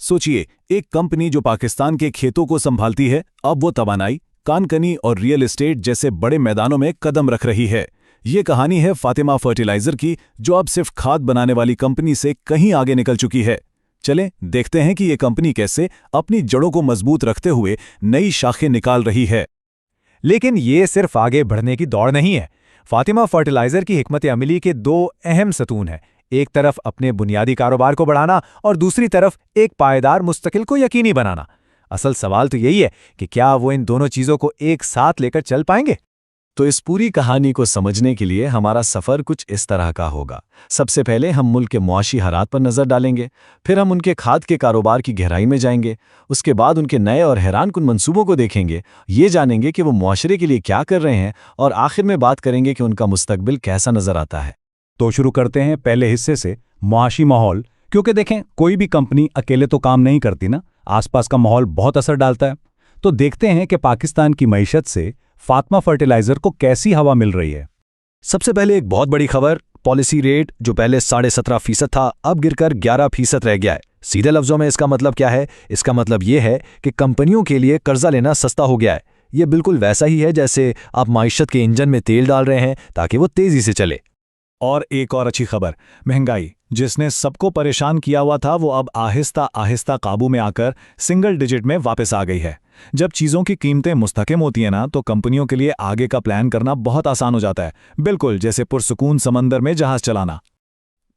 सोचिए, एक कंपनी जो पाकिस्तान के खेतों को संभालती है, अब वो तवानाई, कानकनी और रियल एस्टेट जैसे बड़े मैदानों में कदम रख रही है। ये कहानी है फातिमा फर्टिलाइजर की, जो अब सिर्फ खाद बनाने वाली कंपनी से कहीं आगे निकल चुकी है। चलें देखते हैं कि ये कंपनी कैसे अपनी जड़ों को मजबूत रखते हुए नई शाखें निकाल रही है। लेकिन ये सिर्फ आगे बढ़ने की दौड़ नहीं है। फातिमा फर्टिलाइजर की हिकमत अमली के दो अहम सतून हैं। एक तरफ अपने बुनियादी कारोबार को बढ़ाना और दूसरी तरफ एक पायदार मुस्तकिल को यकीनी बनाना। असल सवाल तो यही है कि क्या वो इन दोनों चीजों को एक साथ लेकर चल पाएंगे। तो इस पूरी कहानी को समझने के लिए हमारा सफ़र कुछ इस तरह का होगा। सबसे पहले हम मुल्क के मुआशी हालात पर नज़र डालेंगे, फिर हम उनके खाद के कारोबार की गहराई में जाएंगे, उसके बाद उनके नए और हैरानकुन मंसूबों को देखेंगे, ये जानेंगे कि वो मुआशरे के लिए क्या कर रहे हैं, और आखिर में बात करेंगे कि उनका मुस्तकबिल कैसा नज़र आता है। तो शुरू करते हैं पहले हिस्से से, मुआशी माहौल। क्योंकि देखें, कोई भी कंपनी अकेले तो काम नहीं करती ना, आसपास का माहौल बहुत असर डालता है। तो देखते हैं कि पाकिस्तान की मईशत से फातिमा फर्टिलाइजर को कैसी हवा मिल रही है। सबसे पहले एक बहुत बड़ी खबर, पॉलिसी रेट जो पहले 17.5% था, अब गिरकर 11% रह गया है। सीधे लफ्जों में इसका मतलब क्या है? इसका मतलब ये है कि कंपनियों के लिए कर्जा लेना सस्ता हो गया है। ये बिल्कुल वैसा ही है जैसे आप माइशत के इंजन में तेल डाल रहे हैं ताकि वो तेजी से चले। और एक और अच्छी खबर, महंगाई जिसने सबको परेशान किया हुआ था, वो अब आहिस्ता आहिस्ता काबू में आकर सिंगल डिजिट में वापस आ गई है। जब चीज़ों की कीमतें मुस्तहकम होती हैं ना, तो कंपनियों के लिए आगे का प्लान करना बहुत आसान हो जाता है, बिल्कुल जैसे पुरसुकून समंदर में जहाज चलाना।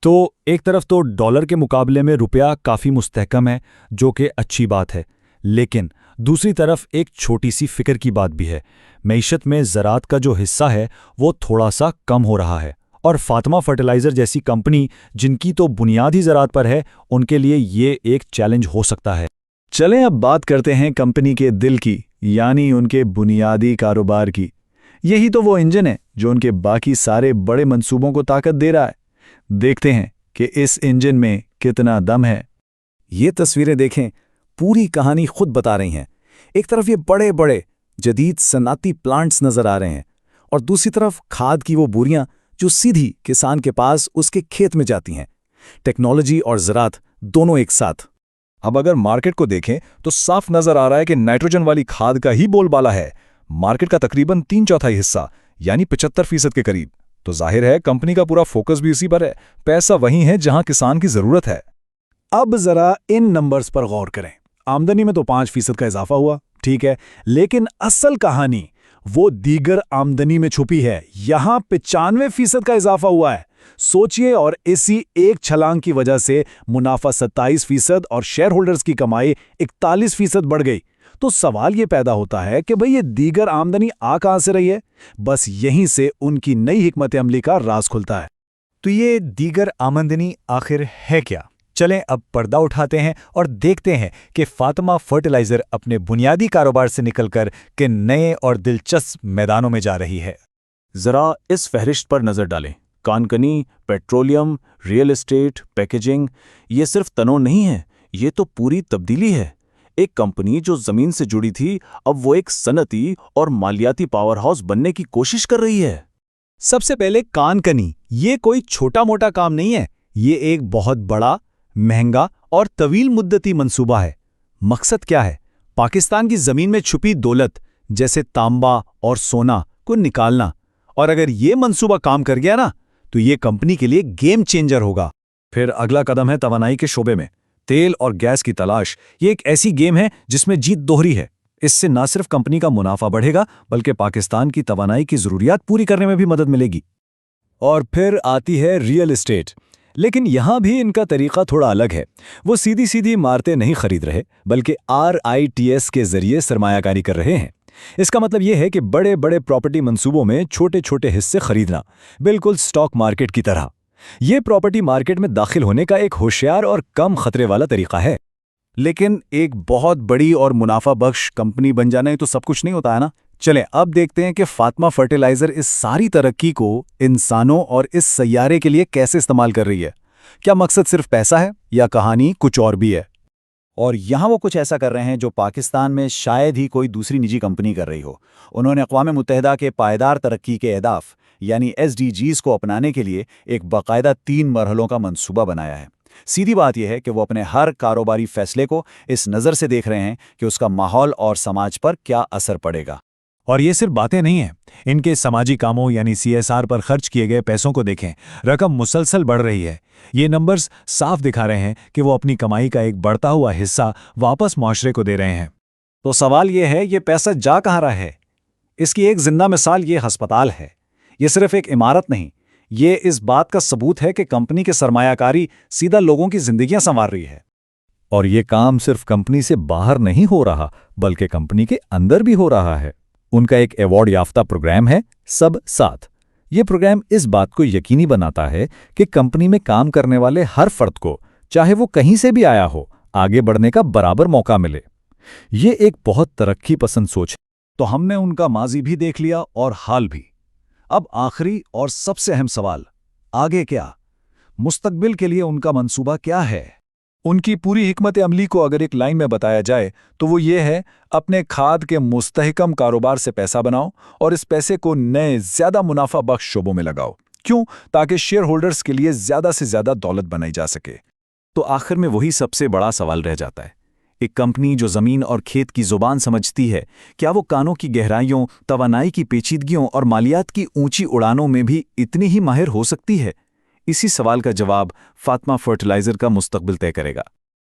तो एक तरफ तो डॉलर के मुकाबले में रुपया काफ़ी मुस्तहकम है, जो कि अच्छी बात है, लेकिन दूसरी तरफ एक छोटी सी फिक्र की बात भी है। मईशत में ज़राअत का जो हिस्सा है वो थोड़ा सा कम हो रहा है, और फातिमा फर्टिलाइजर जैसी कंपनी जिनकी तो बुनियाद ही ज़राअत पर है, उनके लिए ये एक चैलेंज हो सकता है। चलें अब बात करते हैं कंपनी के दिल की, यानी उनके बुनियादी कारोबार की। यही तो वो इंजन है जो उनके बाकी सारे बड़े मंसूबों को ताकत दे रहा है। देखते हैं कि इस इंजन में कितना दम है। ये तस्वीरें देखें, पूरी कहानी खुद बता रही हैं। एक तरफ ये बड़े बड़े जदीद सनाती प्लांट्स नजर आ रहे हैं, और दूसरी तरफ खाद की वो बोरियां जो सीधी किसान के पास उसके खेत में जाती हैं। टेक्नोलॉजी और ज़राअत दोनों एक साथ। अब अगर मार्केट को देखें तो साफ नजर आ रहा है कि नाइट्रोजन वाली खाद का ही बोलबाला है। मार्केट का तकरीबन 3/4 हिस्सा, यानी 75% के करीब। तो जाहिर है कंपनी का पूरा फोकस भी उसी पर है। पैसा वहीं है जहां किसान की जरूरत है। अब जरा इन नंबर्स पर गौर करें। आमदनी में तो 5% का इजाफा हुआ, ठीक है, लेकिन असल कहानी वो दीगर आमदनी में छुपी है। यहां 95% का इजाफा हुआ है। सोचिए, और इसी एक छलांग की वजह से मुनाफा 27% और शेयर होल्डर्स की कमाई 41% बढ़ गई। तो सवाल ये पैदा होता है कि भाई ये दीगर आमदनी आ कहां से रही है? बस यहीं से उनकी नई हिकमत अमली का राज खुलता है। तो ये दीगर आमदनी आखिर है क्या? चलें अब पर्दा उठाते हैं और देखते हैं कि फातिमा फर्टिलाइजर अपने बुनियादी कारोबार से निकलकर के नए और दिलचस्प मैदानों में जा रही है। जरा इस फहरिस्त पर नजर डालें। कानकनी, पेट्रोलियम, रियल एस्टेट, पैकेजिंग, ये सिर्फ तनों नहीं है, ये तो पूरी तब्दीली है। एक कंपनी जो जमीन से जुड़ी थी, अब वो एक सनती और मालियाती पावर हाउस बनने की कोशिश कर रही है। सबसे पहले कानकनी, ये कोई छोटा मोटा काम नहीं है, ये एक बहुत बड़ा, महंगा और तवील मुद्दती मंसूबा है। मकसद क्या है? पाकिस्तान की जमीन में छुपी दौलत जैसे तांबा और सोना को निकालना। और अगर ये मंसूबा काम कर गया ना, तो ये कंपनी के लिए गेम चेंजर होगा। फिर अगला कदम है तवानाई के शोबे में। तेल और गैस की तलाश, ये एक ऐसी गेम है जिसमें जीत दोहरी है। इससे न सिर्फ कंपनी का मुनाफा बढ़ेगा, बल्कि पाकिस्तान की तवानाई की जरूरियात पूरी करने में भी मदद मिलेगी। और फिर आती है रियल एस्टेट। लेकिन यहां भी इनका तरीका थोड़ा अलग है। वो सीधी सीधी इमारतें नहीं खरीद रहे, बल्कि RITS के जरिए सरमायाकारी कर रहे हैं। इसका मतलब यह है कि बड़े बड़े प्रॉपर्टी मंसूबों में छोटे छोटे हिस्से खरीदना, बिल्कुल स्टॉक मार्केट की तरह। यह प्रॉपर्टी मार्केट में दाखिल होने का एक होशियार और कम खतरे वाला तरीका है। लेकिन एक बहुत बड़ी और मुनाफा बख्श कंपनी बन जाना ही तो सब कुछ नहीं होता है ना। चलें अब देखते हैं कि फातिमा फर्टिलाइजर इस सारी तरक्की को इंसानों और इस सैयारे के लिए कैसे इस्तेमाल कर रही है। क्या मकसद सिर्फ पैसा है, या कहानी कुछ और भी है? और यहाँ वो कुछ ऐसा कर रहे हैं जो पाकिस्तान में शायद ही कोई दूसरी निजी कंपनी कर रही हो। उन्होंने अक़वाम मुत्तहिदा के पायदार तरक्की के अहदाफ यानी SDGs को अपनाने के लिए एक बाकायदा 3 मरहलों का मंसूबा बनाया है। सीधी बात यह है कि वो अपने हर कारोबारी फैसले को इस नज़र से देख रहे हैं कि उसका माहौल और समाज पर क्या असर पड़ेगा। और ये सिर्फ बातें नहीं हैं, इनके सामाजिक कामों यानी CSR पर खर्च किए गए पैसों को देखें, रकम मुसलसल बढ़ रही है। ये नंबर्स साफ दिखा रहे हैं कि वो अपनी कमाई का एक बढ़ता हुआ हिस्सा वापस मुआशरे को दे रहे हैं। तो सवाल ये है, ये पैसा जा कहाँ रहा है? इसकी एक जिंदा मिसाल ये अस्पताल है। ये सिर्फ एक इमारत नहीं, ये इस बात का सबूत है कि कंपनी के सरमायाकारी सीधा लोगों की जिंदगियां संवार रही है। और ये काम सिर्फ कंपनी से बाहर नहीं हो रहा, बल्कि कंपनी के अंदर भी हो रहा है। उनका एक अवार्ड याफ्ता प्रोग्राम है, सब साथ। ये प्रोग्राम इस बात को यकीनी बनाता है कि कंपनी में काम करने वाले हर फर्द को, चाहे वो कहीं से भी आया हो, आगे बढ़ने का बराबर मौका मिले। ये एक बहुत तरक्की पसंद सोच है। तो हमने उनका माजी भी देख लिया और हाल भी। अब आखिरी और सबसे अहम सवाल, आगे क्या? मुस्तकबिल के लिए उनका मंसूबा क्या है? उनकी पूरी हिकमत अमली को अगर एक लाइन में बताया जाए तो वो ये है, अपने खाद के मुस्तहकम कारोबार से पैसा बनाओ और इस पैसे को नए ज्यादा मुनाफा बख्श शोबों में लगाओ। क्यों? ताकि शेयर होल्डर्स के लिए ज्यादा से ज्यादा दौलत बनाई जा सके। तो आखिर में वही सबसे बड़ा सवाल रह जाता है, एक कंपनी जो जमीन और खेत की जुबान समझती है, क्या वो कानों की गहराइयों, तवानाई की पेचीदगियों और मालियात की ऊंची उड़ानों में भी इतनी ही माहिर हो सकती है? इसी सवाल का जवाब फातिमा फर्टिलाइजर का मुस्तकबिल तय करेगा।